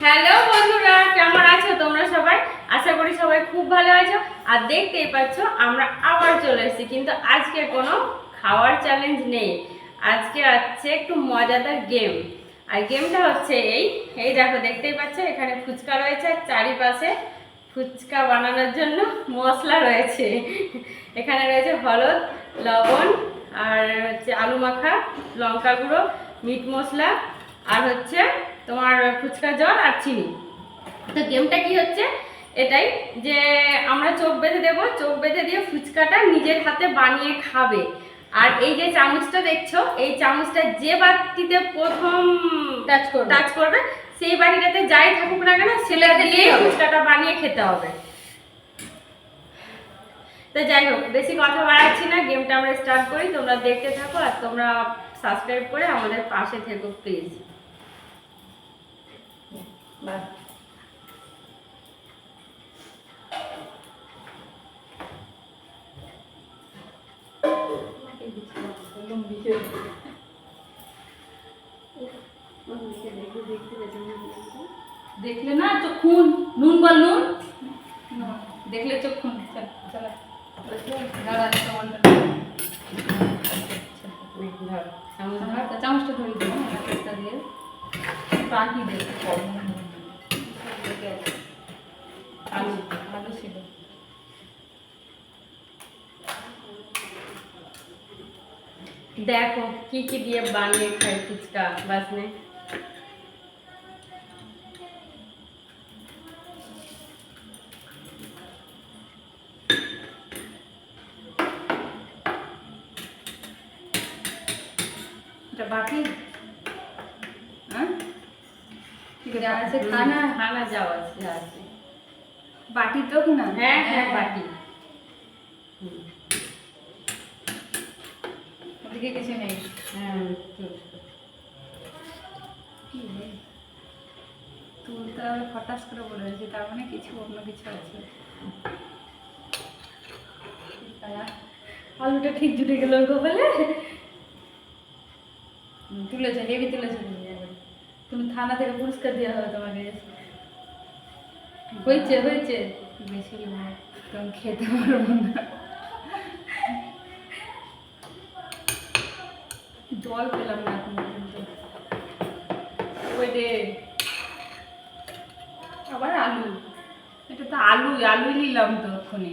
Hello বন্ধুরা, কেমন আছো তোমরা সবাই? আশা করি সবাই খুব ভালো আছো। আর দেখতেই পাচ্ছ আমরা আবার চলে এসেছি, কিন্তু আজকে কোনো খাওয়ার চ্যালেঞ্জ নেই। আজকে আছে একটু মজাদার গেম। আর গেমটা হচ্ছে এই দেখো, দেখতেই পাচ্ছ এখানে ফুচকা রয়েছে, চারিপাশে ফুচকা বানানোর জন্য মশলা রয়েছে। এখানে রয়েছে হলুদ, লবণ, আর হচ্ছে আলু মাখা, লঙ্কা গুঁড়ো, মিট মশলা, আর হচ্ছে তোমার ফুচকা জল আর চিনি। তো গেমটা কি হচ্ছে এটাই, যে আমরা চোখ বেঁধে দেবো, চোখ বেঁধে দিয়ে ফুচকাটা নিজের হাতে বানিয়ে খাবে। আর এই যে চামচটা দেখছো, এই চামচটা যে বাটিতে প্রথম টাচ করবে সেই বাটিটাতে যাই থাকুক না কেন সেটাতে দিয়ে ফুচকাটা বানিয়ে খেতে হবে। তো যাই হোক, বেশি কথা বাড়াচ্ছি না, গেমটা আমরা স্টার্ট করি। তোমরা দেখতে থাকো আর তোমরা সাবস্ক্রাইব করে আমাদের পাশে থেকো প্লিজ। দেখলে না চক্ষুন, নুন বল নুন, দেখলে চক্ষুন। চামচটা ধরে দেবো দিয়ে বাকি দেবো। আলু আলু ছিল, দেখো কি কি দিয়ে বানিয়ে খাই ফুচকা বাসনে। এটা বাকি হ্যাঁ ঠিক আছে। আছে খানা খানা যাওয়া আছে বাটি তো কি না? হ্যাঁ হ্যাঁ বাটি। ওদিকে কিছু নেই। হ্যাঁ তুই তো হঠাৎ করে বলে দিয়েছি, তার মানে কিছু অন্য কিছু আছে। আলুটা ঠিক জুটে গেল বলে তুলেছে, হেভি তুলেছে। তুমি থানা থেকে পুরস্কার দেওয়া হবে তোমাকে। হয়েছে হয়েছে, বেশি নয়, তুমি খেতে পারবো না। জল পেলাম না এখন পর্যন্ত। ওই রে আবার আলু, এটা তো আলুই নিলাম তো ওখানে।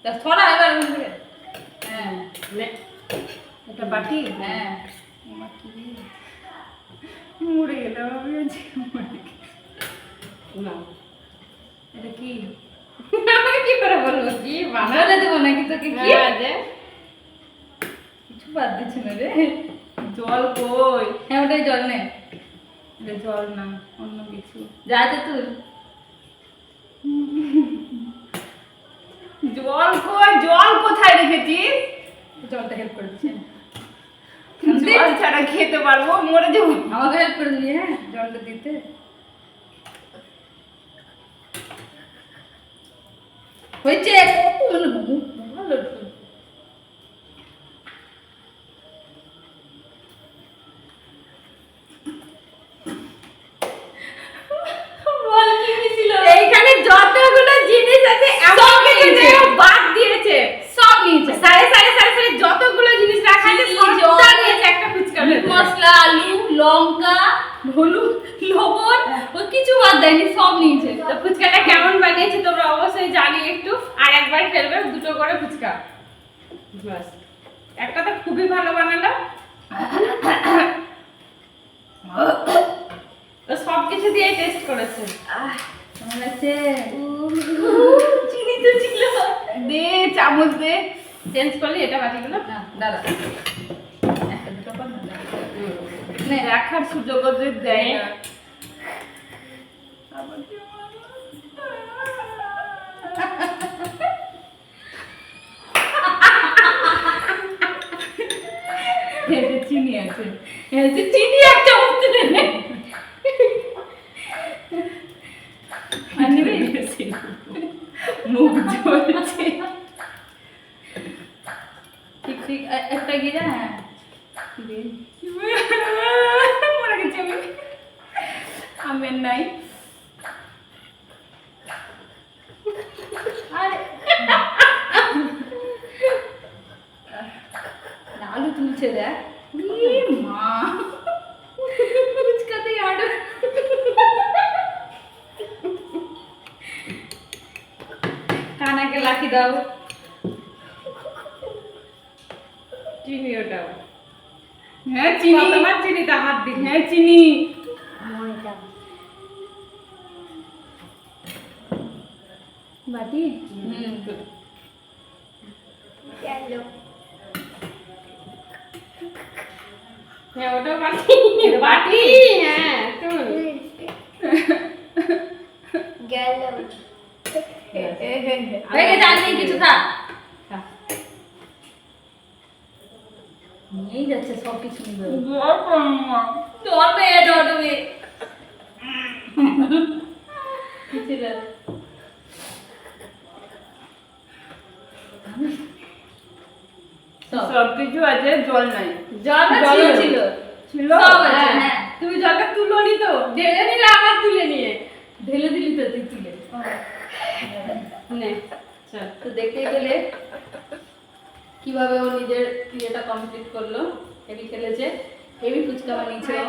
তা ছড়া এবার উঠবে। হ্যাঁ এটা বাটি। হ্যাঁ মরে গেলাম আমি আজকে, মরে গেলাম। এটা কি আমি কি করে বলবো কি বানালে দেবো নাকি তোকে? কি যে কিছু বাদ দিচ্ছে না রে। জল কই? হ্যাঁ ওটাই জল নে। এটা জল না, অন্য কিছু। যাতে তুই জল কই? জল কোথায় রেখেছিস? জলটা হেল্প করে দিচ্ছে। জল ছাড়া খেতে পারবো, মরে যাবো। আমাকে হেল্প করে দিবি? হ্যাঁ জলটা দিতে। হয়েছে ভালো। এইখানে যতগুলো জিনিস আছে এমন কিছু নেই বাদ দিয়েছে, সব নিয়েছে। সাড়ে সাড়ে সাড়ে সাড়ে যতগুলো জিনিস রাখা আছে সবটা নিয়েছে একটা ফুচকা মশলা, আলু, লঙ্কা, হলুদ, লবণ, ও কিছু বাদ দেয়নি, সব নিয়েছে। তো ফুচকাটা কেমন বানিয়েছে তোমরা অবশ্যই জানিয়ে একটু, আর একবার ফেলবে দুটো করে ফুচকা। বাস, একটা তো খুবই ভালো বানালো। তো সব কিছু দিয়ে টেস্ট করেছে। কেমন আছে? চিনি তো ছিল। দে চামচ দে। চেঞ্জ করলি এটা বাটিগুলো না দাঁড়া, একটা দুটো কর না। নে রাখার সুযোগ ওদের দেয় না। এতে চিনি আছে, এতে চিনি এক চামচ তুলে নে। মুখ জ্বলছে। ঠিক ঠিক একটা গিরা। হ্যাঁ মরে গেছে আমি। আমের নাই। নাই। আরে আলু তুলছে দেখ। মা ফুচকাতে আডো কানাকে লাকি দাও। চিনি ওটাও। হ্যাঁ চিনি, তোমার চিনিটা হাত দিন। হ্যাঁ চিনি। বাটি হ্যাঁ ওটাও বাটি। বাটি হ্যাঁ শুন। ভেঙে যাননি কিছু খা। নিয়েই যাচ্ছে সব কিছু নিয়ে। ধরবে ধরবে সব কিছু আছে, জল নাই। জল ছিল ছিল সব আছে। হ্যাঁ। হ্যাঁ তুমি জলটা তুলোনি তো, ঢেলে নিলে আবার তুলে নিয়ে ঢেলে দিলি তো তুই তুলে। নে চল। তো দেখতে গেলে কিভাবে ও নিজের ইয়েটা কমপ্লিট করলো। হেভি খেলেছে, হেভি ফুচকা বানিয়েছে ও।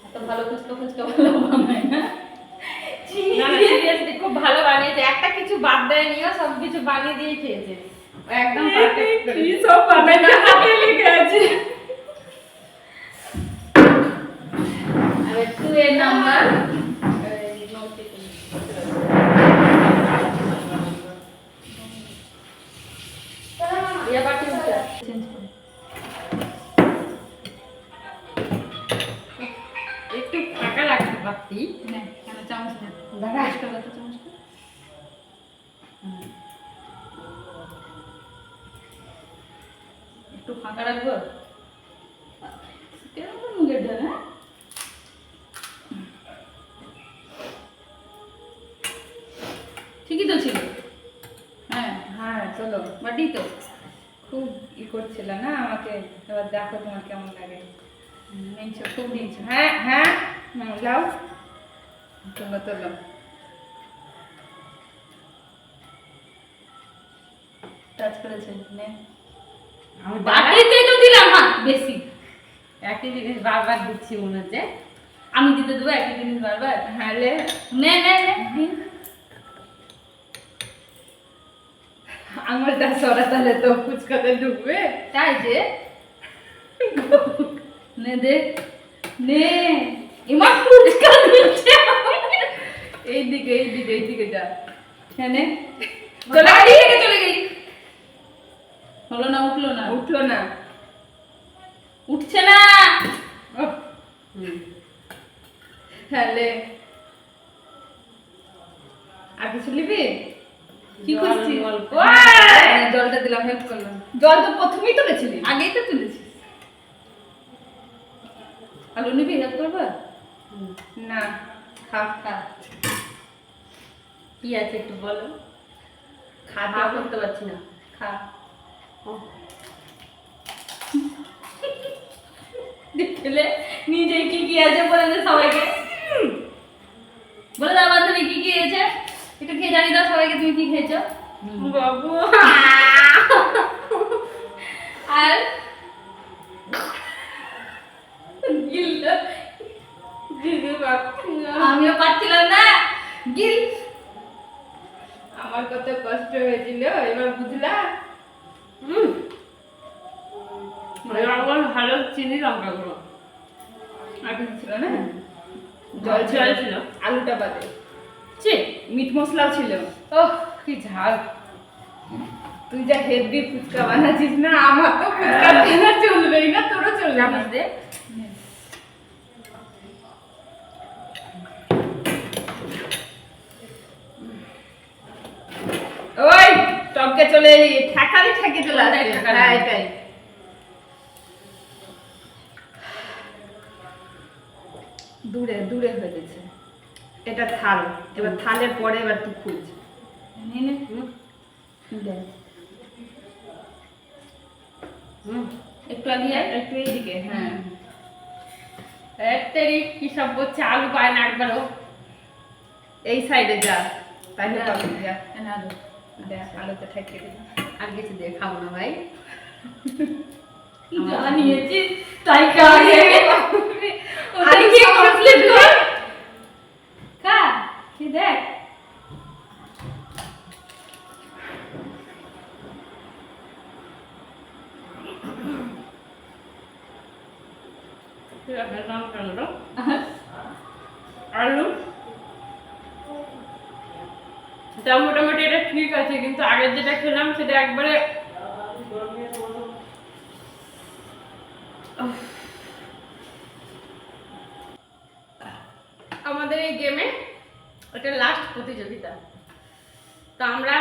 এত ভালো ফুচকা ভালো বানায় না। না না সিরিয়াসলি খুব ভালো বানিয়েছে, একটা কিছু বাদ দেয়নি, ও সব কিছু বানিয়ে দিয়ে খেয়েছে। ও একদম পারফেক্ট করে। কি সব বানায় না হাতে লেগে আছে। আর একটু এর নাম্বার ये बाटी उठा चेंज कर। একটু ফাঁকা রাখতে পারতি। नहीं खाना चामच दे दादा। इसका बता चामच को। একটু ফাঁকা রাখবো। কেমন মুগের ডাল হ্যাঁ? ঠিকই তো ছিল। হ্যাঁ হ্যাঁ চলো। বাটি তো খুব ই করছিল না আমাকে। এবার দেখো তোমার কেমন লাগে। নিয়েছো খুব নিয়েছো। হ্যাঁ হ্যাঁ যাও তোলো তোলো। টাচ করেছে নে। আমি বাটিতে তো দিলাম না বেশি। একই জিনিস বারবার দিচ্ছি মনে হচ্ছে। আমি দিতে দেবো একই জিনিস বারবার। হ্যাঁ লে নে নে নে আঙুলটা সরা, তাহলে তো ফুচকাতে ঢুকবে। তাই যে নে দে নে এমন ফুচকা দিচ্ছে। এইদিকে যা। হ্যাঁ নে চলে বাড়ি গেলি। থেকে চলে গেলি। হলো না উঠলো না উঠলো না। উঠছে না। তাহলে আর কিছু নিবি? কি করছিস? জলটা দিলাম, হেল্প করলাম। জল তো প্রথমেই তুলেছিলি। আগেই তো তুলেছিস। আলু নিবি হেল্প করবো? না খা। খা। কি আছে একটু বলো। খাওয়া করতে পারছি না। খা। দেখলে নিজে কি কি আছে বলে দে সবাইকে। বলে দাও বান্ধবী কি কি আছে একটু খেয়ে জানিয়ে দাও সবাইকে তুমি কি খেয়েছো। বাবু আর গিলটা দিদি পাচ্ছি না। আমিও পাচ্ছিলাম না। গিল আমার কত কষ্ট হয়েছিল, এবার বুঝলা। এবার ভালো চিনি লঙ্কা গুঁড়ো আর কিছু ছিল না। জল ছিল। আলুটা বাদে ছি, মিট মশলাও ছিল। ওহ কি ঝাল। তুই যা হেভি ফুচকা বানাচ্ছিস না, আমার তো ফুচকা কেনা চলবেই না, তোরও চলবে না। চামচ দে। ওই টপকে চলে এলি, ঠেকালি ঠেকে চলে আসছে। ঠেকালি। হ্যাঁ এটাই। দূরে দূরে হয়ে গেছে। এটা থাল, এবার থালের পরে এবার তুই খুঁজ। নে নে দে। একটু আগে আয়। একটু এইদিকে। হ্যাঁ তেরি কি সব বলছে, আলু পায় না একবারও। এই সাইডে যা, তাহলে পাবি যা। না আলু দেখ, আলুতে ঠেকে দিবি। আর কিছু দিয়ে খাবো না ভাই। জানিয়েছি তাই খাওয়াই। আর কি কমপ্লিট কর। খা, কি দেখ। আলু তা মোটামুটি এটা ঠিক আছে, কিন্তু আগের যেটা খেলাম সেটা একবারে আমাদের এই গেমে এটা লাস্ট প্রতিযোগিতা। তো আমরা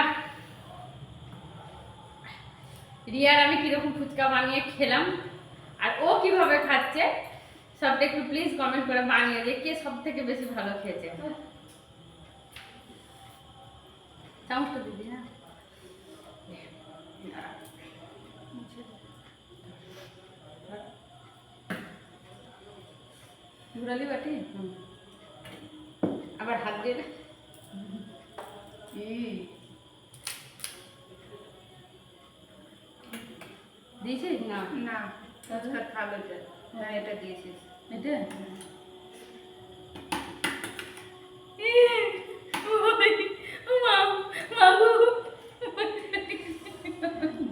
রিয়ার আমি কিরকম ফুচকা বানিয়ে খেলাম আর ও কিভাবে খাচ্ছে সবটা একটু প্লিজ কমেন্ট করে বানিয়ে যে কে সব থেকে বেশি ভালো খেয়েছে। চামচটা দিবি হ্যাঁ। ঘুরালি বাটি। আবার হাত দিয়ে না। দিয়েছিস না? না ফুচকা খাবে তো, না এটা দিয়েছিস এটা।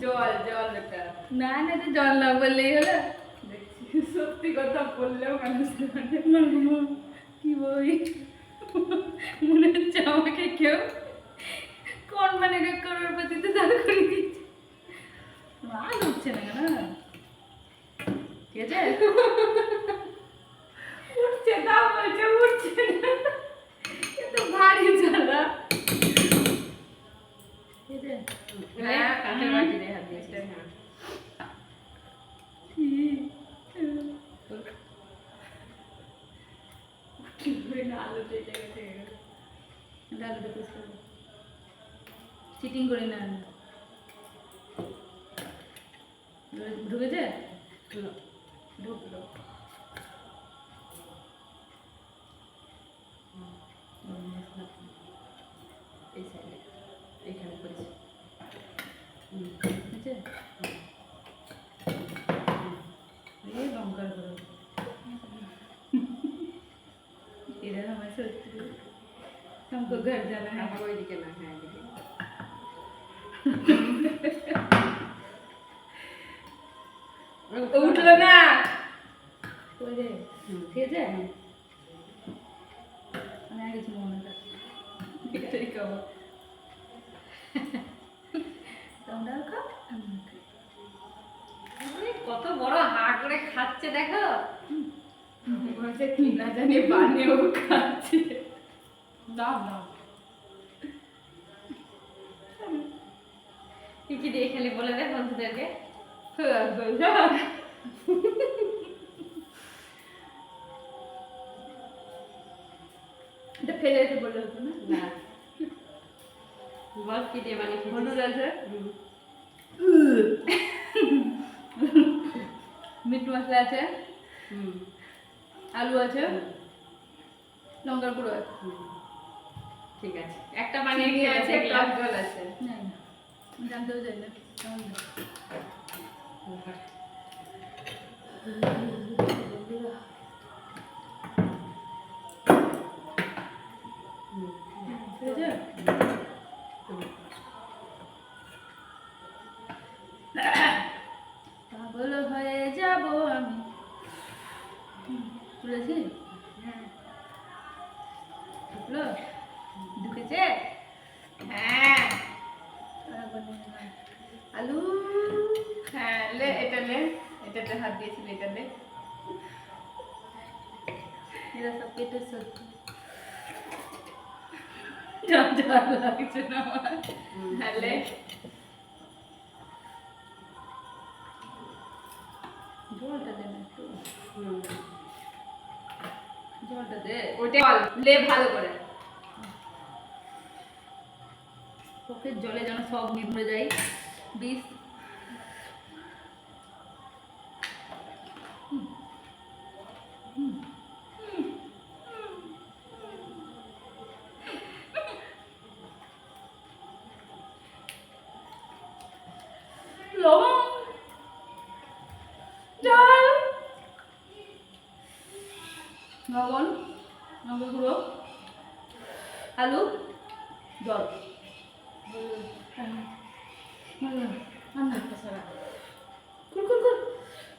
জল জল এটা না না, এটা জল না বললেই হলো। সত্যি কথা বললেও মানুষ কি বই মনে হচ্ছে আমাকে কেউ কোন মানে করোড়পতিতে দাঁড় করে দিচ্ছে। মাল উঠছে না কেন, ঠিক আছে উঠছে, দাও বলছে উঠছে না, কিন্তু ভারী জ্বালা। ঠিক আছে হ্যাঁ, কাঁচের বাটি দিয়ে হাত দিয়েছিস। হ্যাঁ। চিটিং করি না ঢুকেছে, ঢুকলো। এই সাইডে এইখানে করেছি। এই লঙ্কার গুঁড়ো এরা আমার সত্যি हमको घर जाना है। আমার ওইদিকে না, হ্যাঁ এদিকে। উঠলো না ওই রে, ঠিক আছে আমি আগে কিছু মনে করি এটাই খাবো। তোমরাও খাও আমিও খাই। আরে, কত বড় হা করে খাচ্ছে দেখো। বলছে কি না জানি বানিয়েও খাচ্ছে। দাও দাও কি কি দিয়ে খেলি বলে দে বন্ধুদেরকে। এটা ফেলে রেখে বললে হতো না। না, বল কি দিয়ে বানিয়ে হলুদ খেয়েছিস? আছে, মিট মশলা আছে, আলু আছে, লঙ্কার গুঁড়ো আছে, ঠিক আছে, একটা বানিয়ে চিনি খেয়ে আছে, আছে, টক জল আছে। না না জানতেও চাই না। ঠিক আছে পাগল হয়ে যাব আমি। তুলেছি ঢুকলো, ঢুকেছে হ্যাঁ। আলু হ্যাঁ লে, এটা লে, এটাতে হাত দিয়েছিল, এটা লে। এরা সব পেটের সত্যি লাগছে না আমার। হ্যাঁ লে, জলটা দে না একটু, জলটা দে, ওইটা লে ভালো করে। চোখের জলে যেন সব নিভে যায় বিষ। লবণ, লঙ্কা গুঁড়ো, আলু, জল। কুল কুল কুল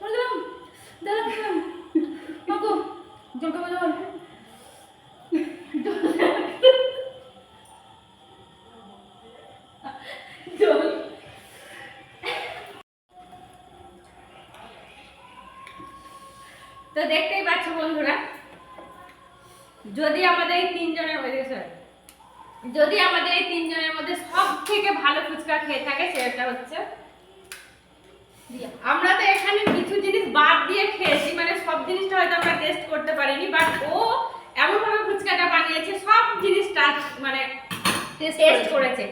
বললাম দাঁড়াম মাগো জল খাবো জল জল তো দেখতেই পাচ্ছ বন্ধুরা, যদি আমাদের এই তিনজনের মধ্যে সব থেকে ভালো ফুচকা খেয়ে থাকে সেটা হচ্ছে রিয়া। আমরা তো এখানে কিছু জিনিস বাদ দিয়ে খেয়েছি, মানে সব জিনিসটা হয়তো আমরা টেস্ট করতে পারিনি, বাট ও এমন ভাবে ফুচকাটা বানিয়েছে সব জিনিসটা মানে টেস্ট করেছে।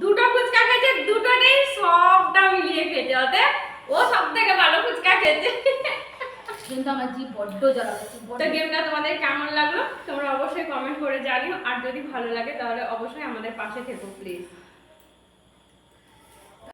দুটো ফুচকা খেয়েছে, দুটোতেই সবটা মিলিয়ে খেয়েছে, অতএব ও সব থেকে ভালো ফুচকা খেয়েছে। কিন্তু আমার জিভ বড্ড জ্বালা করছে তো গেমটা তোমাদের কেমন লাগলো তোমরা অবশ্যই কমেন্ট করে জানিও, আর যদি ভালো লাগে তাহলে অবশ্যই আমাদের পাশে থেকো প্লিজ।